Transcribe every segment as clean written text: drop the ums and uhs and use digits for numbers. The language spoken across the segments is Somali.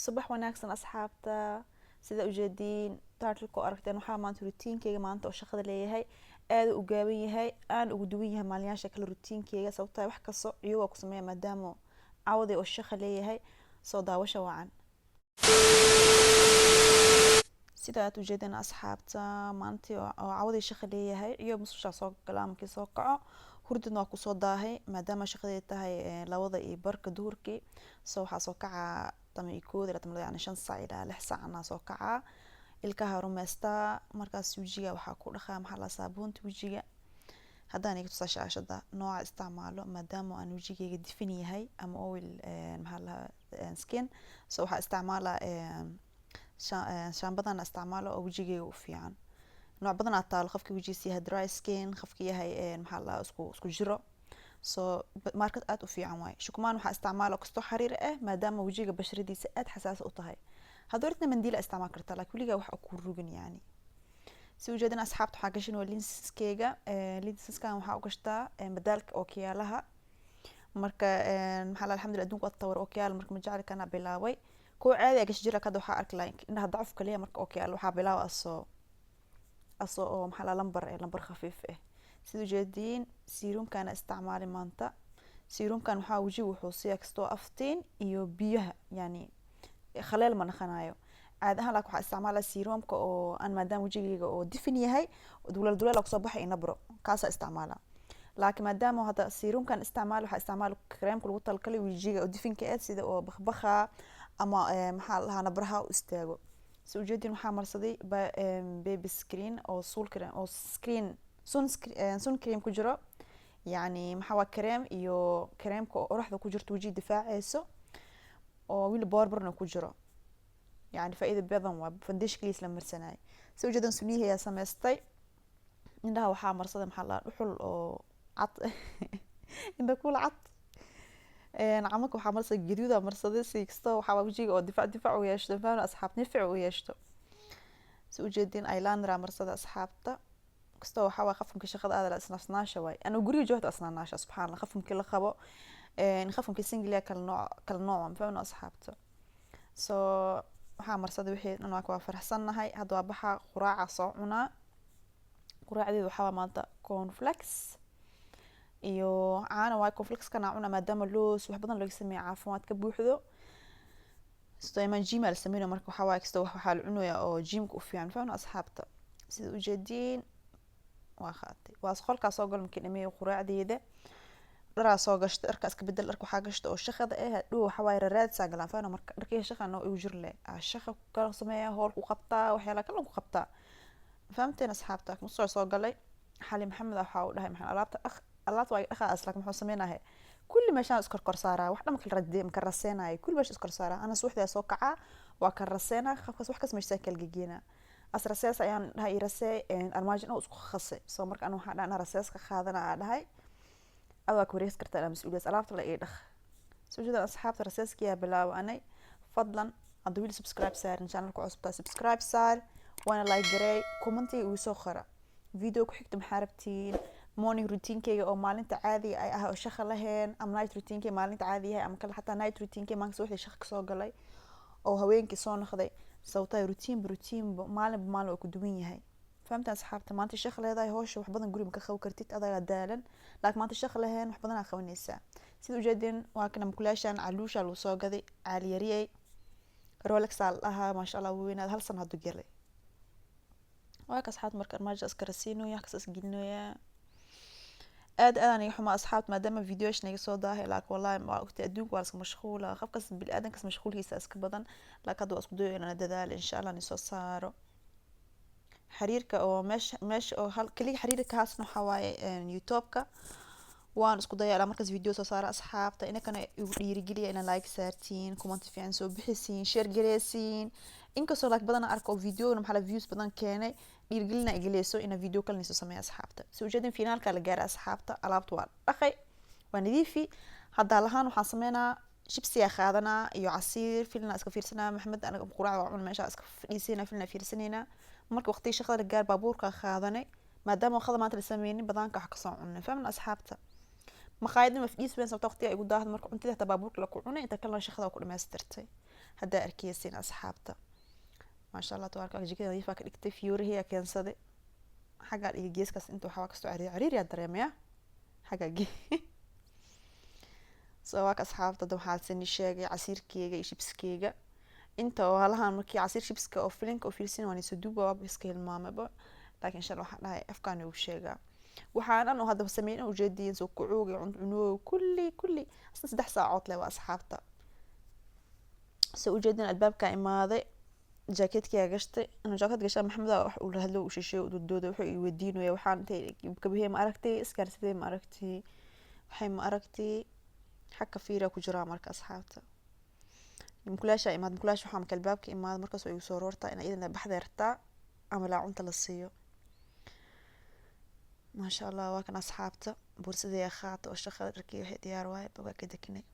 subax wanaagsan asxaabta. sida ujeediin taartilku aragteen waxaa maanta rutiinkeyga maanta oo shaqada leeyahay aada u gaaban yahay aan ugu duwan yahay maalmayaasha kale rutiinkeyga sababtoo wax kasto iyagoo ku sameeya maadaama cawday oo shaqa leeyahay soo daawasha wacan. sida aad ujeedeen asxaabta maantii oo cawday shaqa leeyahay iyo mususha soo galaa markii soo kaco hurdadna waa kusoo daahay maadaama shaqadeed tahay 2:15 duhurkii soo waxaa soo kacaa tama ikooda yani 5 saac ilaa 6 saac ana soo kacaa ilkaha rumeystaa markaas wajiga waxaa ku dhaqaa maxaa la saabuunta wajiga haddaan iga tusaa shaashada nooca isticmaalo maadaama aan wajigeyga difin yahay ama oil maxaa la skin soo waxaa isticmaala shaambadan isticmaalo oo wajigeyga u fiican nooc badan aad taalo qofkii wajigiisa yahay dry skin qofkii yahay maxaa la isku jiro soo market aad u fiican waay shukumaan waxaa isticmaalo kasto xariir ah maadaama wajiga basharadiisa aad xasaas u tahay haddii mandiila isticmaal kartaa laakiin weligaa wax ku rugin yani si ujeedin asxaabta waxaa gashan waa linskeyga linskan waxaa u gashtaa badaalka ookiyaalaha marka maxaa la alxamdulillah adduunka waa tawar ookiyaal marka majacli kana bilaaway kuwa caadi gash jira kada waxaa arki lahayn indhaha dacuf kaliya marka ookiyaal waxaa bilaawa asoo oo maxaa la lambar khafiif ah sida ujeediin siirumkana isticmaali maanta siirumkan waxaa wajiga wuxuu siyaa kastoo aftiin iyo biyaha yani khaleel ma naqanayo caadi ahaan laakiin waxaa isticmaalaa siirumka oo aan maadaama wajigeyga oo difin yahay duleel kusoo baxay inabro kaasaa isticmaala laakiin maadaama hadda siirumkan isticmaal waxaa isticmaala kareemka lagu talkalay wajiga oo difinka ah sida oo bakbakha ama maxaa lahaa nabraha u istaago si ujeedin waxaa marsaday baby screen oo sun cream ku jiro yani maxaa waa kareem iyo kareemka oo oraxda ku jirto wajiga difaacayso oo wili boorbarna ku jiro yani faa'iido badan waa foundationkiisa la marsanay si ujeedan sunihi ayaa samaystay indhaha waxaa marsaday maxaa la dhuxul oo cad indha kula cad camalka waxaa marsaday gaduuda marsaday si kasta waxaa wajiga oo difaac u yeeshto faana asxaab nific u yeeshto si ujeedin eyeliner marsada asxaabta kasta waxaa waa qafumka shaqada aad la isnaasnaasha way ana guriga joogta asnaasnaasha subxaan allah qafumka la qabo qafumka single kala nooc faana asxaabta soo waxaa marsaday wixii dhan waa faraxsanahay hadda waa baxa quraaca soo cunaa quraacdeedu waxaa maanta cornflakes iyo caana waa cornflakes kana cunaa maadaama loos wax badan laga sameeyo caafimaad ka buuxdo soo iman gmail sameeyno marka waxaa waa kasta waxaa la cunayaa oo gymka u fiican faana asxaabta sida ujeediin waa qaatay waa qolkaas soo gal markii dhameeyo quraacdeeda dharaa soo gashta dharkaas ka bedel dharka waxaa gashta oo shaqada ah dhow waxa waay raad sagalan faana marka dharkii shaqana oo jir leh shaqa kala sameeyaa hool ku qabtaa waxyaala kale ku qabtaa fahamteen asxaabta musoo soo galay xali maxamed waxa uu dhahay maxaan alaabta waa dhaqa aslag muxuu sameynahay kulli meeshaan iskor kor saaraa wax dhamka radee ma karaseenay kulli meesha iskor saaraa ana suuxda soo kaca waa karaseenaa qafkas wax kas meesha kala gegeena asrasees ayaan dhahay irasee armaajin oo isku khasay soo marka aan waxa dhaan rasees ka qaadana dhahay adaa ku wareys kartaa mas'uuliyad alaabta la idhaq soo jeeda asxaabta raseeskiya bilaaw anay fadlan haduu wili subscribe saarin channelka cusubta subscribe saar waana like garay commentiga ugu soo qora video ku xigta maxaa rabtiin morning routine-keyga oo maalinta caadiga ay ah oo shaqo lahayn ama night routine-keyga maalinta caadiga ah ama kala xataa night routine-keyga maalinta subaxdii shaqo soo galay oo haweenkii soo noqday sababtay routine maalin oo ku duwan yahay fahamtaan asxaabta maanta shaqo leedahay hawsha wax badan guriga ka qaw kartid adaga daalan laakiin maanta shaqo lahayn wax badan aad qabanaysaa sida ujeedin waa kana mukulaashan caluusha loo soo gaday caaliyariyay rolex aha ma sha Allah weynaad hal sano hadu galay waa ka asxaabta marka armaajo iska rasiinooya ka isgelinooya aad aniga xuma asxaabta maadaama videosh naga soo daahay laakiin wallahi ma ogta adduunka waa iska mashquula qofkas bil aadan kas mashquulkiisa iska badan laakiin hadda waa isku dayo inaan dadaalo insha Allah ni soo saaro xiriirka oo meesha oo hal kaliya xiriirka haasna waxa waaye youtube-ka waan isku dayaa markaas video soo saara asxaabta inakana igu dhiirigeliya inaan like saartiin comment fiican soo bixisiin share gareysiin inkastoo like badan arko video maxaa la views badan keenay dhiirigelina igaleeso ina video kale niso sameeyo asxaabta soo jeedin finaalka la gaaray asxaabta alaabtu waa dhaqay waa nadiifi hadda lahaan waxaan sameynaa shibsiga qaadanaa iyo casiir filna iska fiirsanaa maxamed anaga quraac waa cun meesha iska fadhiisina filna fiirsanayna marka waqti shaqada la gaar baabuurka qaadanay maadaama waqtiga maanta la sameeyay badanka wax ka soo cunay fahmna asxaabta maqaayadna ma fadhiis weyn sababtoo waqtiga igu daahdo marka cuntada tabaaburka la ku cunay inta kala shaqada ku dhameystirtay haddaa arkeysin asxaabta. maasha allah tabaaraka jikada nadiifaa ka dhigtay, fiyuurihiyaa keensaday xaggaa dhiga geeskaas inta waxaa kastoo cariiriyaa dareemaya xaggaa ge soo waaka asxaabta hadda waxaa sani sheegay casiirkeyga iyo shibskeyga inta oo halahan markii casiir shibska oo filinka oo fiirsin waan isoo duuba waaba iska hilmaamaba, laakiin insha allah waxaan dhahay afkaan ugu sheegaa waxaan dhan oo hadda sameyn ujeediin soo kucuuga cunoo kulli asna 3 saacood leh waa asxaabta. soo ujeedin albaabka imaaday jaakeetkiga gashtay ana jaakeet gashaa maxamed wax uu la hadlo uu shisheeyo u doodo wuxuu i weydiinaya waxaan intay kabiye ma aragtay iskaarsidee ma aragtay waxay ma aragtay xaka fiira ku jira marka asxaabta. mukulaasha imaad mukulaasha waxaan ka albaabka imaad markaas oo igu soo roortaa in idin baxdeertaa ama la cunta la siiyo. maasha allah waa kan asxaabta bursadii akhaata oo shaqada dharkii waxay diyaar waay boga ka degnay.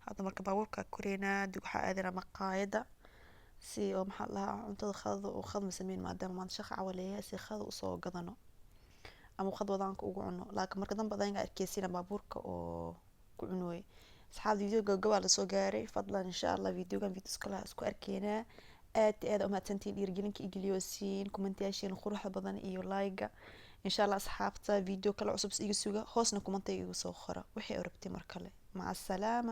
hadda marka baabuurka koreena dib waxa aadana maqaayada si oo maxaa la cuntada khadada oo khadma sameyn maadaama maanta shaqa cawaleeya si khadada u soo gadano ama khad wadaanka ugu cuno, laakiin marka dan badan arkeysiina baabuurka oo ku cunooy. asxaab videoga gabaa la soo gaaray fadlan insha allah videogan videos kala isku arkeena aad uma tantiin dhiirgelinka igiliyoosiin commentaation quruxda badan iyo like insha allah asxaabta video kala cusub iga suga hoosna commentiga igu soo qora wixii aad rabtay mar kale. maca salaama.